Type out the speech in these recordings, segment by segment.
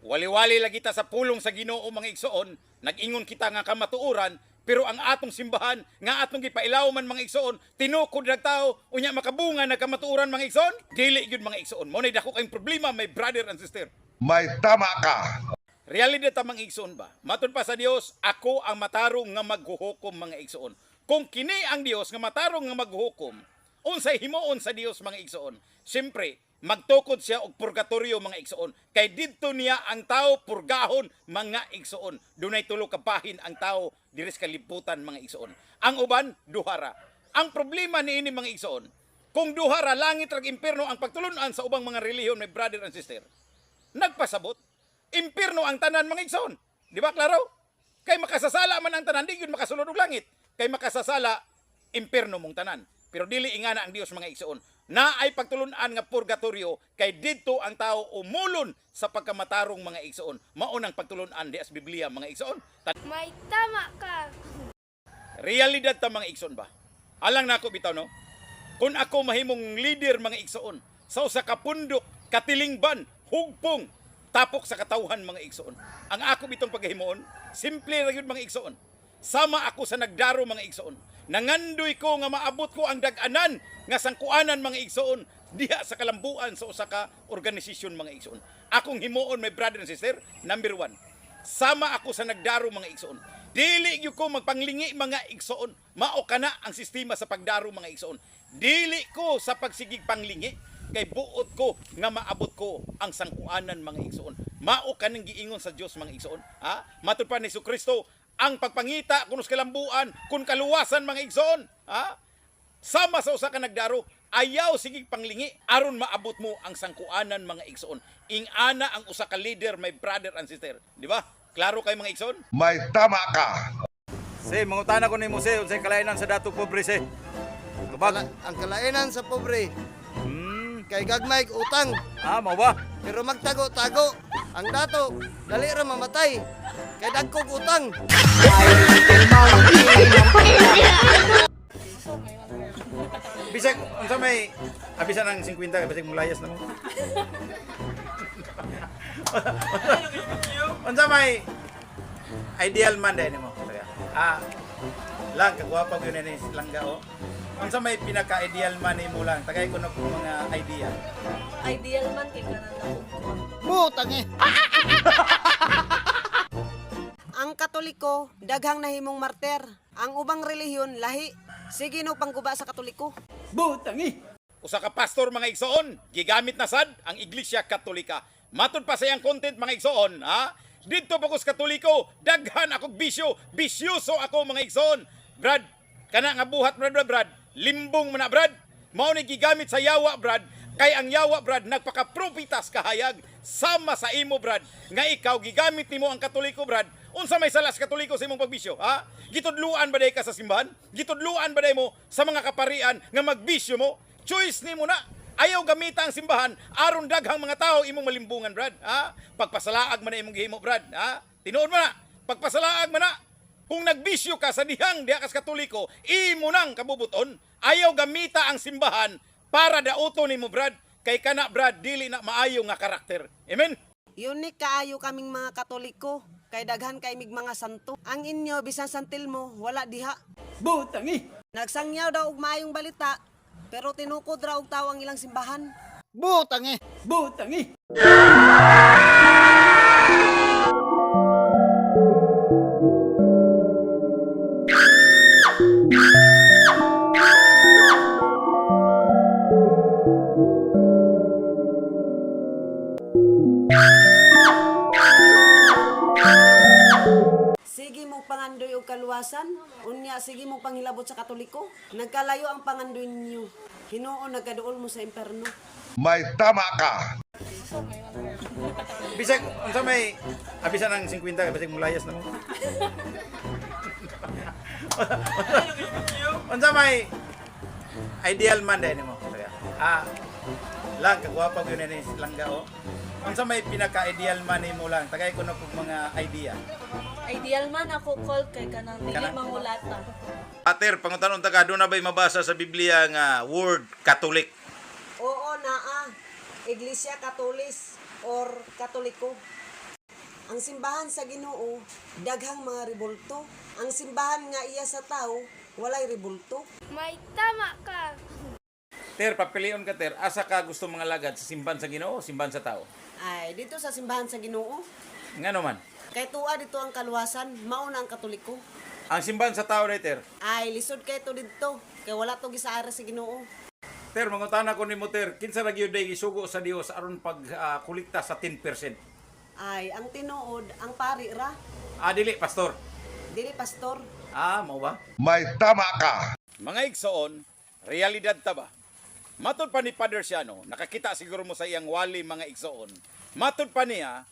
Wali-wali lagi ta sa pulong sa Ginoo mga igsoon, nag-ingon kita nga kamatuoran, pero ang atong simbahan nga atong gipailaw man mga igsoon, tinukod ra tao unya makabunga na kamatuoran mga igsoon. Dili gyud mga igsoon. Mo nay dako kayong problema, my brother and sister. May tama ka. Realidad ta mga igsoon ba? Matod pa sa Dios, ako ang matarong nga maghuhukom mga igsoon. Kung kini ang Dios nga matarong nga maghuhukom, unsay himuon sa Dios mga igsoon? Siyempre, magtukod siya og purgatorio mga igsoon. Kay didto niya ang tao purgahon mga igsoon. Dunay tulo ka bahin ang tao diri sa kalibutan mga igsoon. Ang uban duhara. Ang problema niini mga igsoon, kung duhara langit rag impierno ang pagtulunan sa ubang mga relihiyon, my brother and sister, nagpasabot, impierno ang tanan mga igsoon. Di ba klaro? Kay makasasala man ang tanan, di gyud makasulod og langit. Kay makasasala, impierno mong tanan. Pero dili ingana ang Dios mga igsoon. Na ay pagtulunan nga purgatorio, kay didto ang tao umulon sa pagkamatarong mga igsoon. Maunang pagtulunan di as Biblia mga igsoon. May tama ka. Realidad ta mga igsoon ba? Alang nako bitaw no? Kung ako mahimong leader mga igsoon sa usa ka pundok, katilingban, hugpong, tapok sa katawhan mga igsoon. Ang ako bitong paghimuon, simple ra gyud mga igsoon. Sama ako sa nagdaro mga igsoon. Nangandoy ko nga maabot ko ang dag-anan nga sangkuanan mga igsoon diha sa kalambuan sa usa ka organisasyon mga igsoon. Akong himuon, my brother and sister, number 1. Sama ako sa nagdaro mga igsoon. Dili gyud ko magpanglingi mga igsoon. Mao kana ang sistema sa pagdaro mga igsoon. Dili ko sa pagsigig panglingi kay buot ko nga maabot ko ang sangkuanan mga igsoon. Mao kaning giingon sa Dios mga igsoon. Ha? Matud pa ni Kristo, ang pagpangita kuno sa kalambuan, kun kaluwasan mga igsoon. Ha? Sama sa usa ka nagdaro, ayaw sigig panglingi aron maabot mo ang sangkuanan mga igsoon. Ingana ang usa ka leader, my brother and sister. Di ba? Klaro kay mga igsoon? May tama ka. Mangutana ko nimo unsay kalainan sa dato pobre Ang kalainan sa pobre, kay gagmay utang, Mao ba? pero magtago-tago. Ang dato, dali ra mamatay, kay dagkog utang. Bisag unsa may abisan ng 50 bisag mulayas na mo. Unsa may ideal man dai nimo? Lang kagwapa gyud ni langga o. Unsa may pinaka-ideal man nimo lang? Tagay ko na po mga idea. Ideal man kay kanan ako. Butang eh. Ang Katoliko, daghang nahimong martir. Ang ubang relihiyon, lahi. Sige no pangguba sa Katoliko. Usa ka pastor mga igsoon, gigamit na sad ang Iglesia Katolika. Matud pa sa iyang content mga igsoon, ha? Dito pa ko sa Katoliko, daghan akong bisyo, bisyoso ako mga igsoon. Brad, kana nga buhat brad, limbong man na brad. Mao ni gigamit sa yawa brad, kay ang yawa brad nagpaka-propitas kahayag sama sa imo brad. Nga ikaw gigamit nimo ang Katoliko brad. Unsa may salas Katoliko sa imong pagbisyo, ha? Gitudluan ba day ka sa simbahan? Gitudluan ba day mo sa mga kaparian nga magbisyo mo? Choice nimo na. Ayaw gamita ang simbahan aron daghang mga tao imong malimbungan brad, ha? Pagpasalaag man na imong gihimo brad, ha? Tinuod mo na. Pagpasalaag man na. Kung nagbisyo ka sa dihang diha ka sa Katoliko, imo nang kabubuton. Ayaw gamita ang simbahan para dauto nimo brad. Kay kana brad dili na maayo nga karakter. Amen. Unique kaayo kaming mga Katoliko. Kay daghan kay mig mga santo. Ang inyo bisan santil mo wala diha. Butangi. Nagsangyaw daw og maayong balita, pero tinukod ra og tawo ang ilang simbahan. Butangi. Butangi. Sige mong pangandoy og kaluwasan, unya sige mong panghilabot sa Katoliko. Nagkalayo ang pangandoy ninyo. Hinuon nagkaduol mo sa imperno. May tama ka. Bisag unsa may abisan ng 50 bisag mulayas na mo. Unsa may ideal man dai nimo? Lang kagwapa gyud ni langga o. Unsa may pinaka-ideal man nimo lang? Tagay ko na po mga idea. Ideal man ako call kay kanang dili Kanang- mangulata. Pater, panguntanon ta ka, doon na ba'y mabasa sa Biblia nga word Catholic? Oo naa. Iglesia Katolis or Katoliko. Ang simbahan sa Ginoo daghang mga rebulto. Ang simbahan nga iya sa tao walay rebulto. May tama ka. Ter, papilion ka, Ter. Asa ka gusto mga lagad? Sa simbahan sa Ginoo o simbahan sa tao? Ay dito sa simbahan sa Ginoo Nga naman. kay tuwa dito ang kaluwasan, mao na ang Katoliko. Ang simbahan sa tao, Ter. Ay lisod kay to didto kay wala to gisaara sa Ginoo. Ter, mangutana ko ni mo, Ter. Kinsa ra gyud day gisugo sa Dios aron pag kulikta sa 10%? Ay ang tinuod ang pari ra, Dili, pastor. dili pastor. Mao ba? May tama ka. Mga igsoon, realidad ta ba? Matod pa ni Father Siano, nakakita siguro mo sa iyang wali mga igsoon. Matod pa niya,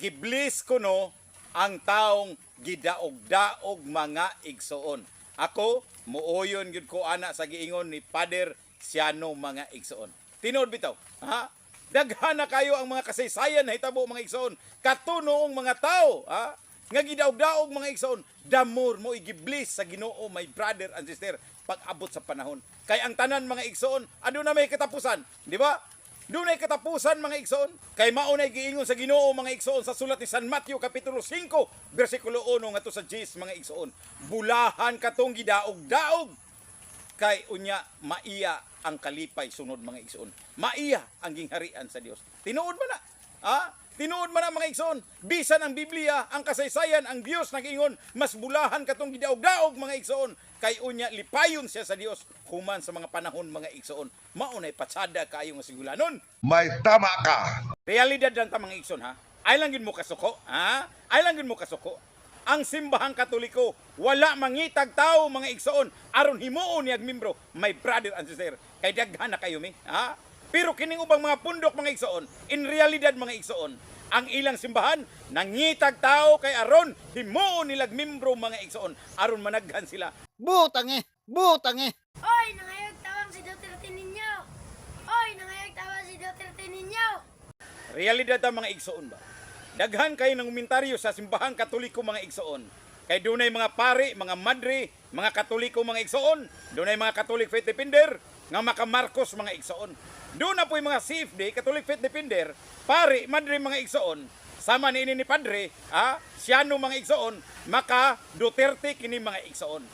giblis ko no ang taong gidaog-daog mga igsoon. Ako, muuyon gyud ko ana sa giingon ni Father Siano mga igsoon. Tinuod bitaw, ha? Daghan na kayo ang mga kasaysayan na hitabo mga igsoon. Katunoong mga tao, ha? Nga gidaog-daog mga igsoon, damor mo igiblis sa Ginoo, my brother and sister, pag abot sa panahon. Kay ang tanan mga igsoon, na may katapusan, di ba? Doon ay katapusan mga igsoon. Kay maunay giingon sa Ginoo mga igsoon sa sulat ni San Mateo kapitulo 5 bersikulo 1 ngadto sa 10 mga igsoon. Bulahan katong gidaog-daog kay unya maiya ang kalipay sunod mga igsoon. Maiya ang gingharian sa Dios. Tinuod man na. Tinuod man na mga igsoon. Bisan ang Biblia, ang kasaysayan, ang Dios nagingon, mas bulahan katong gidaog-daog mga igsoon. Kay unya lipayon siya sa Dios human sa mga panahon mga igsoon. Maunay patsada kayo nga sigulanon. May tama ka. Realidad lang ta mga igsoon ha. Ay lang gid mo kasuko, ha? Ay lang gid mo kasuko. Ang simbahang Katoliko wala mangitag tao mga igsoon aron himuon niyag membro, my brother and sister. Kay daghan na kayo mi, ha? Pero kining ubang mga pundok mga igsoon, in realidad mga igsoon, ang ilang simbahan nangitag tao kay aron himuon nilag membro mga igsoon aron managhan sila. Butangi! Butangi! Oy, nangayag tawang si Duterte ninyo. Oy, nangayag tawang si Duterte ninyo. Realidad ta mga igsoon ba? Daghan kayo ng komentaryo sa simbahang Katoliko mga igsoon. Kay dunay mga pari, mga madre, mga Katoliko mga igsoon, dunay mga Catholic Faith Defender, nga maka Marcos mga igsoon. Doon na po yung mga CFD, Catholic Faith Defender, pari, madre mga igsoon, sama ni ini ni Padre, Siano mga igsoon, maka Duterte kini mga igsoon.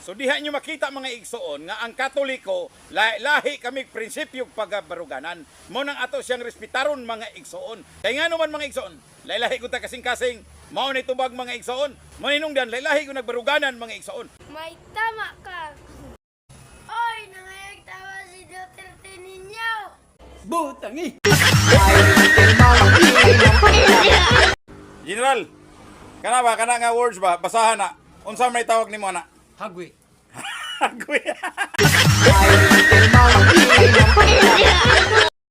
So diha nyo makita mga igsoon nga ang Katoliko lahi kami prinsipyo pagabaruganan. Mo nang ato siyang respetaron mga igsoon. Kay nga naman mga igsoon, lahi ko ta kasing-kasing, mao ni tubag mga igsoon, maninungdan lahi ko nagbaruganan mga igsoon. May tama ka. Oy, nangayag tawang si Duterte ninyo. General, kana nga words ba basahan na. Unsa may tawag nimo na? Hagwi. Hagwi.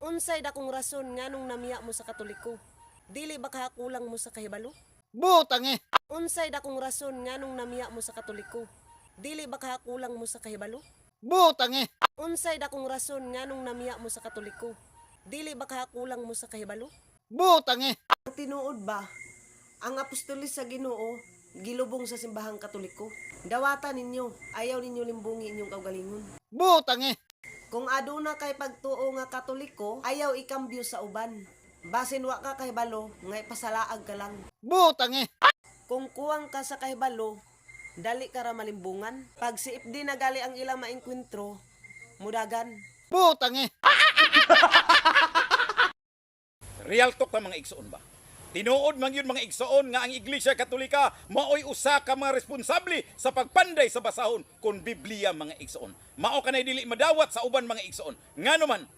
Unsay dakong rason nganong namiya mo sa Katoliko? Dili ba kakulang mo sa kahibalo? Butangi! Unsay dakong rason nganong namiya mo sa Katoliko? Dili ba kakulang mo sa kahibalo? Butangi! Unsay dakong rason nganong namiya mo sa Katoliko? Dili ba kakulang mo sa kahibalo? Butangi! Tinuod ba ang apostolis sa Ginoo gilubong sa simbahang Katoliko? Dawatan ninyo, ayaw ninyo limbungi inyong kaugalingon. Butangi! Kung aduna kay pagtuo nga Katoliko, ayaw ikambyo sa uban. Basin wa ka kahibalo, nga ipasalaag ka lang. Butangi! Kung kuwang ka sa kahibalo, dali ka ra malimbungan. Pag siip di nagali ang ilang maengkwentro, mudagan. Butangi! Real talk ta mga igsoon ba? Tinuod man yun mga igsoon nga ang Iglesia Katolika maoy usa ka mga responsable sa pagpanday sa basahon kon Biblia mga igsoon. Mao kanay dili madawat sa uban mga igsoon. Ngano man,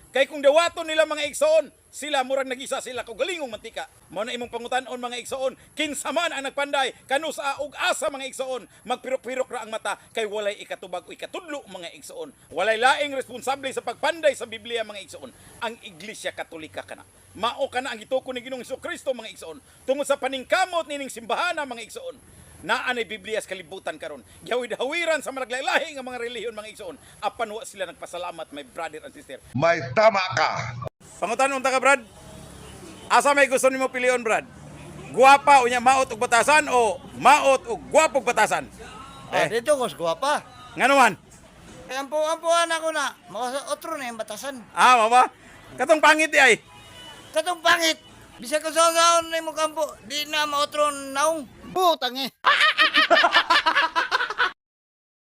kay kung dawaton nila mga igsoon, sila murag nagisa sila kog galingong mantika. Mao na imong pangutan-on mga igsoon, kinsa man ang nagpanday kanusa ug asa mga igsoon, magpirok-pirok ra ang mata kay walay ikatubag o ikatudlo mga igsoon. Walay laing responsable sa pagpanday sa Biblia mga igsoon. Ang Iglesia Katolika kana. Mao kana ang gituko ni Ginoong Hesukristo mga igsoon. Tungod sa paningkamot nining simbahan mga igsoon. Naa na Biblia sa kalibutan karon. Gihawid-hawiran sa malaglaylahi nga mga relihiyon mga igsoon. Apan wa sila nagpasalamat my brother and sister. May tama ka. Pangutan unta ka Brad? Asa may gusto nimo pilion Brad? Guwapa unya maot ug batasan o maot ug guwapog batasan? Dito ko guwapa. Ngano man? Ampuan ako na. Mga otro na yung batasan. Mama. Katong pangit di ay. Katong pangit. Bisa ko sa ni mo kampo, di na maotron naong. Butang eh.